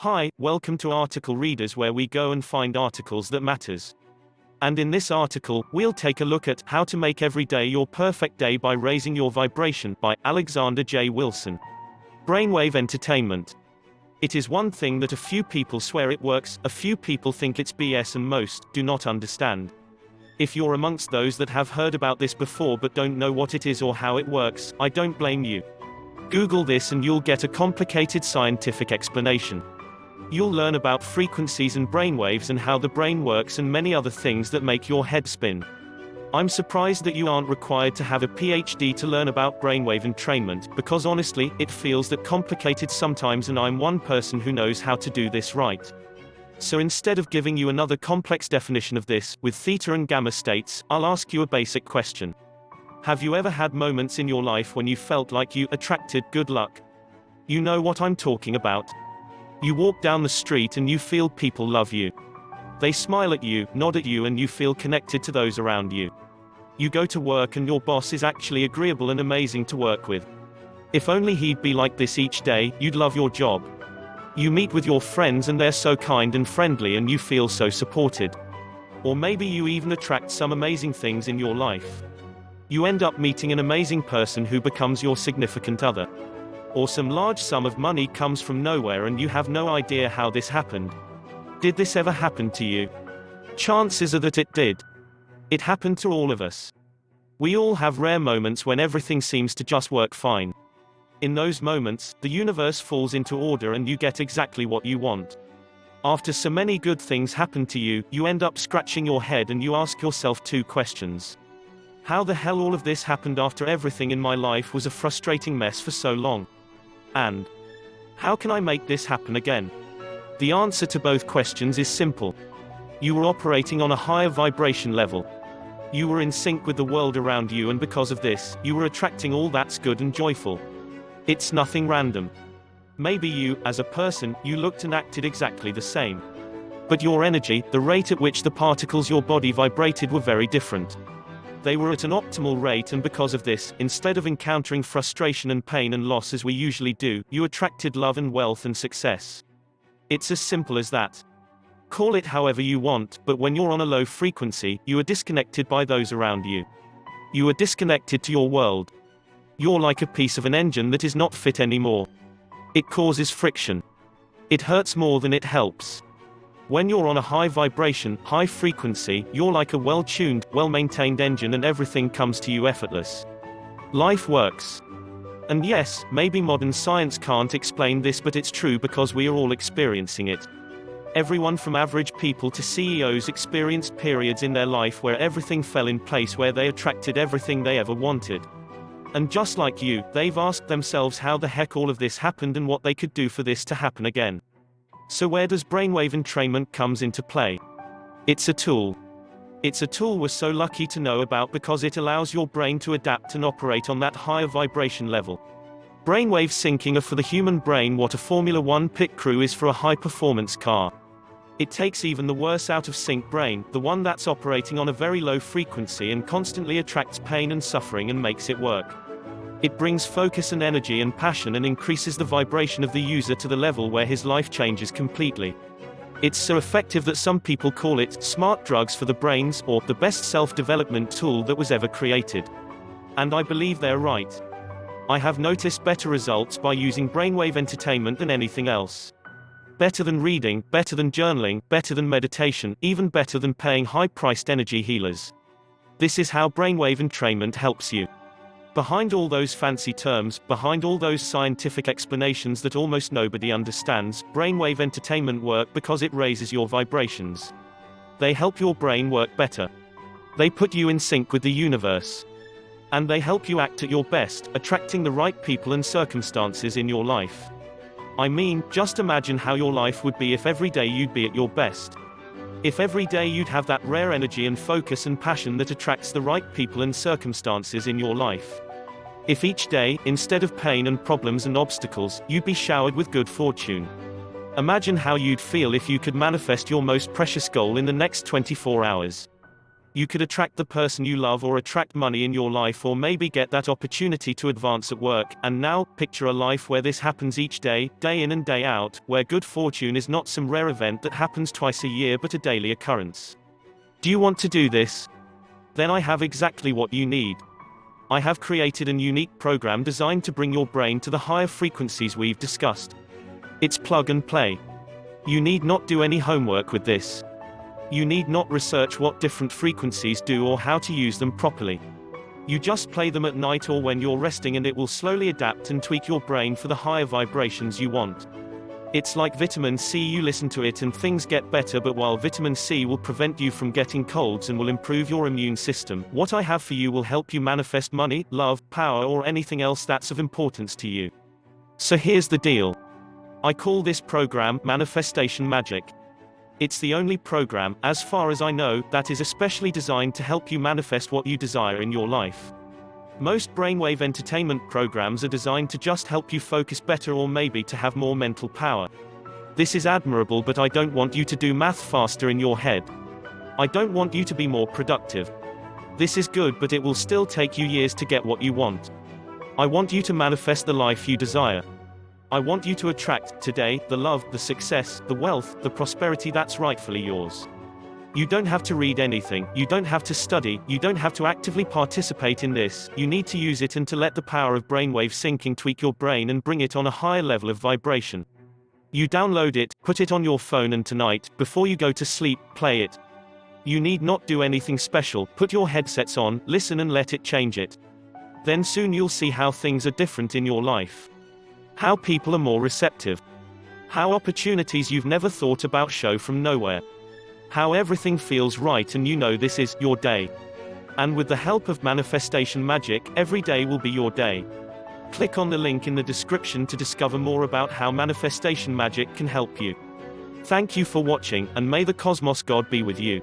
Hi, welcome to Article Readers, where we go and find articles that matters. And in this article, we'll take a look at How to Make Every Day Your Perfect Day by Raising Your Vibration by Alexander J. Wilson. Brainwave entertainment. It is one thing that a few people swear it works, a few people think it's BS, and most do not understand. If you're amongst those that have heard about this before but don't know what it is or how it works, I don't blame you. Google this and you'll get a complicated scientific explanation. You'll learn about frequencies and brainwaves and how the brain works and many other things that make your head spin. I'm surprised that you aren't required to have a PhD to learn about brainwave entrainment, because honestly, it feels that complicated sometimes, and I'm one person who knows how to do this right. So instead of giving you another complex definition of this, with theta and gamma states, I'll ask you a basic question. Have you ever had moments in your life when you felt like you attracted good luck? You know what I'm talking about. You walk down the street and you feel people love you. They smile at you, nod at you, and you feel connected to those around you. You go to work and your boss is actually agreeable and amazing to work with. If only he'd be like this each day, you'd love your job. You meet with your friends and they're so kind and friendly and you feel so supported. Or maybe you even attract some amazing things in your life. You end up meeting an amazing person who becomes your significant other. Or some large sum of money comes from nowhere and you have no idea how this happened. Did this ever happen to you? Chances are that it did. It happened to all of us. We all have rare moments when everything seems to just work fine. In those moments, the universe falls into order and you get exactly what you want. After so many good things happen to you, you end up scratching your head and you ask yourself two questions. How the hell all of this happened after everything in my life was a frustrating mess for so long? And how can I make this happen again? The answer to both questions is simple. You were operating on a higher vibration level. You were in sync with the world around you, and because of this, you were attracting all that's good and joyful. It's nothing random. Maybe you, as a person, you looked and acted exactly the same. But your energy, the rate at which the particles your body vibrated, were very different. They were at an optimal rate, and because of this, instead of encountering frustration and pain and loss as we usually do, you attracted love and wealth and success. It's as simple as that. Call it however you want, but when you're on a low frequency, you are disconnected by those around you. You are disconnected to your world. You're like a piece of an engine that is not fit anymore. It causes friction. It hurts more than it helps. When you're on a high vibration, high frequency, you're like a well-tuned, well-maintained engine and everything comes to you effortless. Life works. And yes, maybe modern science can't explain this, but it's true because we are all experiencing it. Everyone from average people to CEOs experienced periods in their life where everything fell in place, where they attracted everything they ever wanted. And just like you, they've asked themselves how the heck all of this happened and what they could do for this to happen again. So where does brainwave entrainment comes into play? It's a tool. It's a tool we're so lucky to know about because it allows your brain to adapt and operate on that higher vibration level. Brainwave syncing are for the human brain what a Formula One pit crew is for a high-performance car. It takes even the worse out of sync brain, the one that's operating on a very low frequency and constantly attracts pain and suffering, and makes it work. It brings focus and energy and passion and increases the vibration of the user to the level where his life changes completely. It's so effective that some people call it smart drugs for the brains, or the best self-development tool that was ever created. And I believe they're right. I have noticed better results by using brainwave entertainment than anything else. Better than reading, better than journaling, better than meditation, even better than paying high-priced energy healers. This is how brainwave entrainment helps you. Behind all those fancy terms, behind all those scientific explanations that almost nobody understands, brainwave entertainment work because it raises your vibrations. They help your brain work better. They put you in sync with the universe. And they help you act at your best, attracting the right people and circumstances in your life. I mean, just imagine how your life would be if every day you'd be at your best. If every day you'd have that rare energy and focus and passion that attracts the right people and circumstances in your life. If each day, instead of pain and problems and obstacles, you'd be showered with good fortune. Imagine how you'd feel if you could manifest your most precious goal in the next 24 hours. You could attract the person you love or attract money in your life or maybe get that opportunity to advance at work. And now, picture a life where this happens each day, day in and day out, where good fortune is not some rare event that happens twice a year but a daily occurrence. Do you want to do this? Then I have exactly what you need. I have created a unique program designed to bring your brain to the higher frequencies we've discussed. It's plug and play. You need not do any homework with this. You need not research what different frequencies do or how to use them properly. You just play them at night or when you're resting and it will slowly adapt and tweak your brain for the higher vibrations you want. It's like vitamin C, you listen to it and things get better, but while vitamin C will prevent you from getting colds and will improve your immune system, what I have for you will help you manifest money, love, power or anything else that's of importance to you. So here's the deal. I call this program Manifestation Magic. It's the only program, as far as I know, that is especially designed to help you manifest what you desire in your life. Most brainwave entertainment programs are designed to just help you focus better or maybe to have more mental power. This is admirable, but I don't want you to do math faster in your head. I don't want you to be more productive. This is good, but it will still take you years to get what you want. I want you to manifest the life you desire. I want you to attract, today, the love, the success, the wealth, the prosperity that's rightfully yours. You don't have to read anything, you don't have to study, you don't have to actively participate in this, you need to use it and to let the power of brainwave syncing tweak your brain and bring it on a higher level of vibration. You download it, put it on your phone and tonight, before you go to sleep, play it. You need not do anything special, put your headsets on, listen and let it change it. Then soon you'll see how things are different in your life. How people are more receptive. How opportunities you've never thought about show from nowhere. How everything feels right and you know this is your day. And with the help of Manifestation Magic, every day will be your day. Click on the link in the description to discover more about how Manifestation Magic can help you. Thank you for watching, and may the Cosmos God be with you.